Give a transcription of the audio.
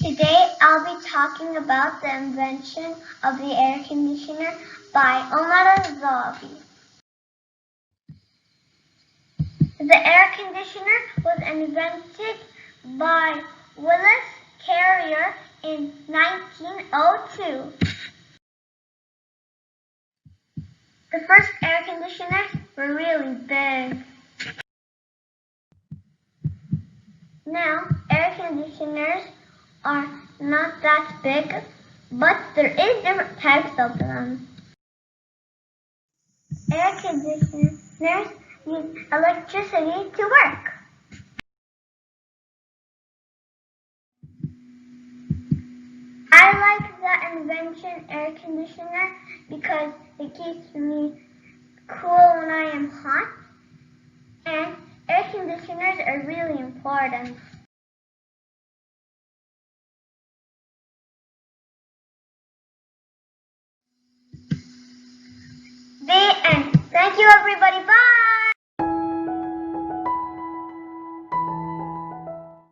Today I'll be talking about the invention of the air conditioner by Omar. The air conditioner was invented by Willis Carrier in 1902. The first air conditioners were really big. Now, air conditioners are not that big, but there is different types of them. Air conditioners use electricity to work. I like the invention air conditioner because it keeps me cool when I am hot, and air conditioners are really important. The end. Thank you, everybody. Bye.